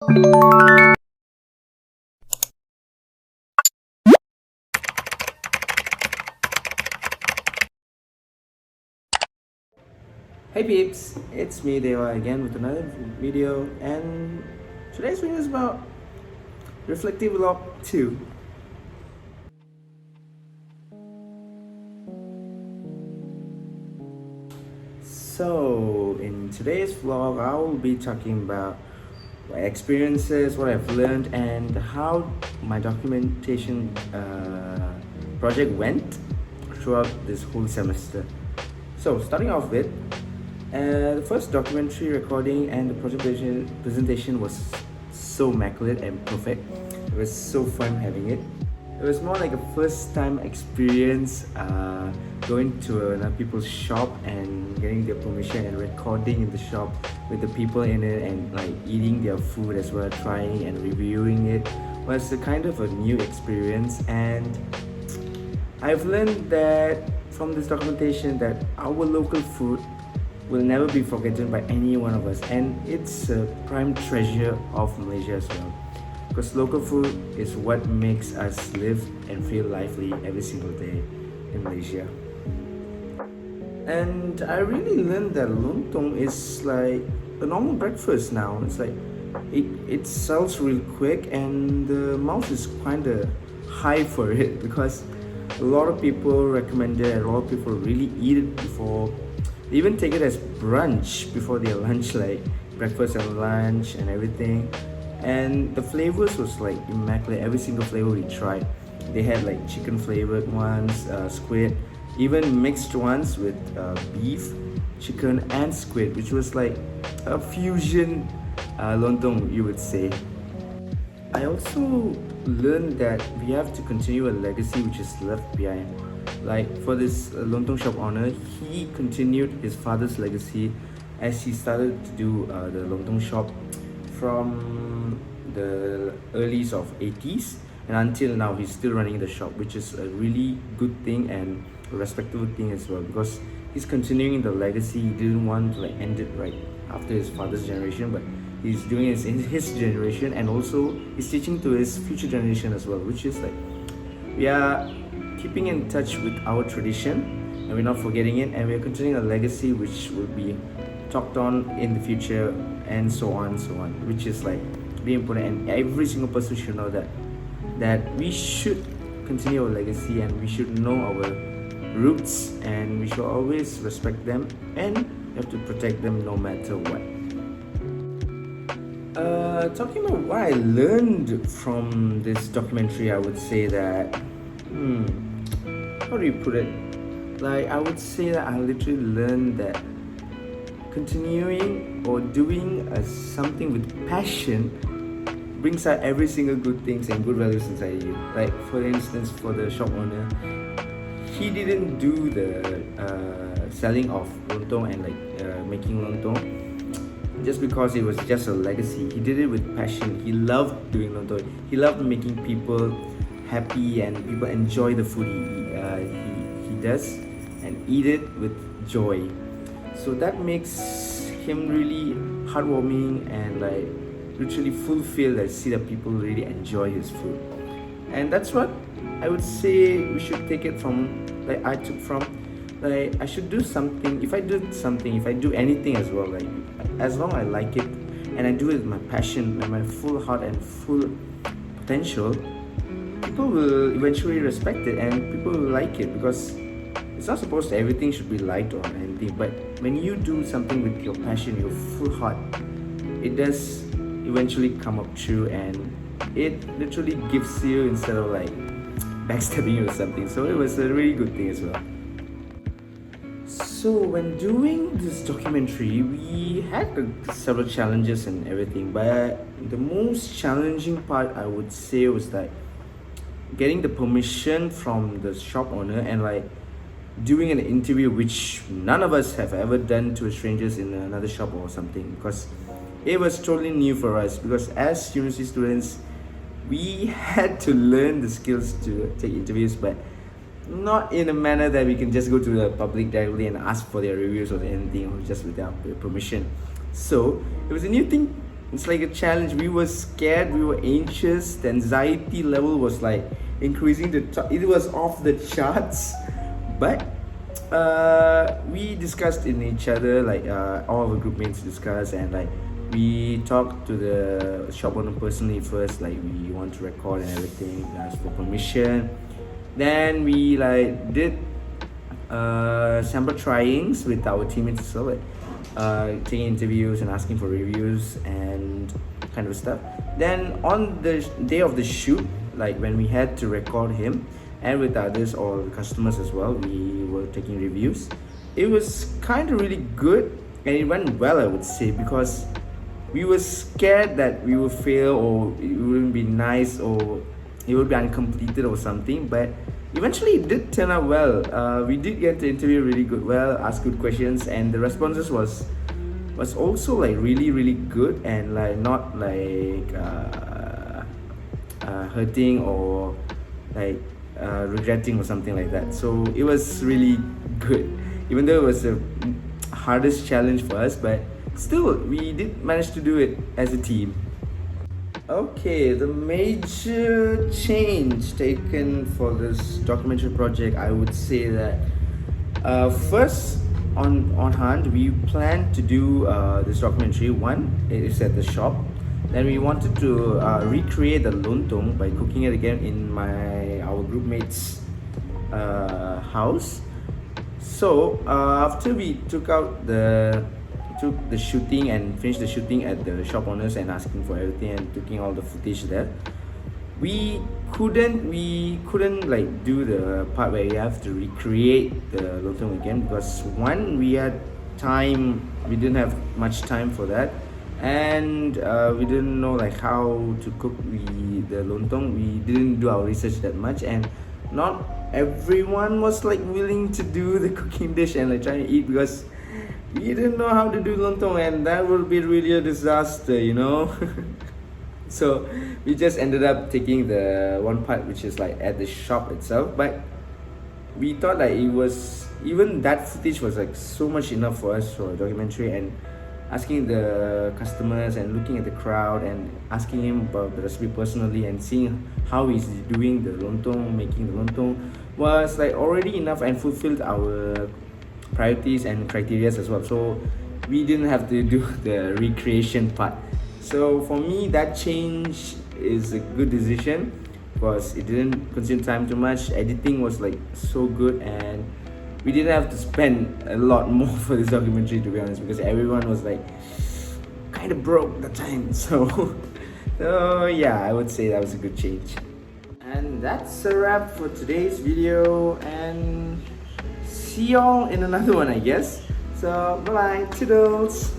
Hey peeps, it's me Deva again with another video, and today's video is about Reflective Vlog 2. So in today's vlog I will be talking about my experiences, what I've learned, and how my documentation project went throughout this whole semester. So starting off with the first documentary recording and the presentation was so immaculate and perfect. It was so fun having it. It was more like a first time experience going to another people's shop and getting their permission and recording in the shop with the people in it and like eating their food as well, trying and reviewing it was a kind of a new experience. And I've learned that from this documentation that our local food will never be forgotten by any one of us, and it's a prime treasure of Malaysia as well, because local food is what makes us live and feel lively every single day in Malaysia. And I really learned that lontong is like a normal breakfast now. It's like it sells real quick, and the mouth is kind of high for it because a lot of people recommend it, and a lot of people really eat it before. They even take it as brunch before their lunch, like breakfast and lunch and everything. And the flavors was like immaculate. Every single flavor we tried, they had like chicken flavored ones, squid, even mixed ones with beef, chicken, and squid, which was like a fusion lontong, you would say. I also learned that we have to continue a legacy which is left behind. Like for this lontong shop owner, he continued his father's legacy as he started to do the lontong shop from the earlys of 80s, and until now he's still running the shop, which is a really good thing and a respectable thing as well, because he's continuing the legacy. He didn't want to like end it right after his father's generation, but he's doing it in his generation, and also he's teaching to his future generation as well, which is like we are keeping in touch with our tradition and we're not forgetting it, and we're continuing a legacy which will be talked on in the future, and so on and so on, which is like really important. And every single person should know that we should continue our legacy, and we should know our roots, and we should always respect them, and we have to protect them no matter what. Talking about what I learned from this documentary, I would say that how do you put it? Like, I would say that I literally learned that continuing or doing something with passion brings out every single good things and good values inside you. Like for instance, for the shop owner, he didn't do the selling of lontong and like making lontong just because it was just a legacy. He did it with passion. He loved doing lontong. He loved making people happy and people enjoy the food he does and eat it with joy. So that makes him really heartwarming and like literally fulfilled. I see that people really enjoy his food, and that's what I would say we should take it from. Like I took from, like I should do something. If I do anything as well, like as long as I like it and I do it with my passion and my full heart and full potential, people will eventually respect it and people will like it, because it's not supposed to everything should be liked or anything, but when you do something with your passion, your full heart, it does eventually come up true, and it literally gives you instead of like backstabbing you or something. So it was a really good thing as well. So when doing this documentary, we had several challenges and everything, but the most challenging part I would say was like getting the permission from the shop owner and like doing an interview which none of us have ever done to strangers in another shop or something, because it was totally new for us. Because as university students, we had to learn the skills to take interviews, but not in a manner that we can just go to the public directly and ask for their reviews or anything, or just without their permission. So it was a new thing it's like a challenge. We were scared, we were anxious, the anxiety level was like increasing, it was off the charts. But we discussed in each other, like all of our group mates discussed, and like we talked to the shop owner personally first, like we want to record and everything, asked for permission. Then we like did sample tryings with our teammates as well, like taking interviews and asking for reviews and kind of stuff. Then on the day of the shoot, like when we had to record him and with others or customers as well, we were taking reviews. It was kind of really good and it went well, I would say, because we were scared that we would fail or it wouldn't be nice or it would be uncompleted or something. But eventually it did turn out well. We did get the interview really good, well, ask good questions, and the responses was also like really good and like not like hurting or like regretting or something like that. So it was really good, even though it was the hardest challenge for us, but still we did manage to do it as a team. Okay, the major change taken for this documentary project, I would say that first on hand, we planned to do this documentary. One, it is at the shop. Then we wanted to recreate the lontong by cooking it again in our group mates' house. So after we took the shooting and finished the shooting at the shop owners and asking for everything and taking all the footage there, we couldn't like do the part where you have to recreate the lontong again, because one, we didn't have much time for that, and we didn't know like how to cook the lontong. We didn't do our research that much, and not everyone was like willing to do the cooking dish and like trying to eat, because we didn't know how to do lontong, and that would be really a disaster, you know. So we just ended up taking the one part which is like at the shop itself, but we thought that even that footage was like so much enough for us for a documentary. And asking the customers and looking at the crowd and asking him about the recipe personally and seeing how he's doing the lontong, making the lontong, was like already enough and fulfilled our priorities and criteria as well. So we didn't have to do the recreation part. So for me, that change is a good decision because it didn't consume time too much. Editing was like so good, and we didn't have to spend a lot more for this documentary, to be honest, because everyone was like kind of broke that time. So yeah, I would say that was a good change. And that's a wrap for today's video, and see y'all in another one, I guess. So bye bye, toodles.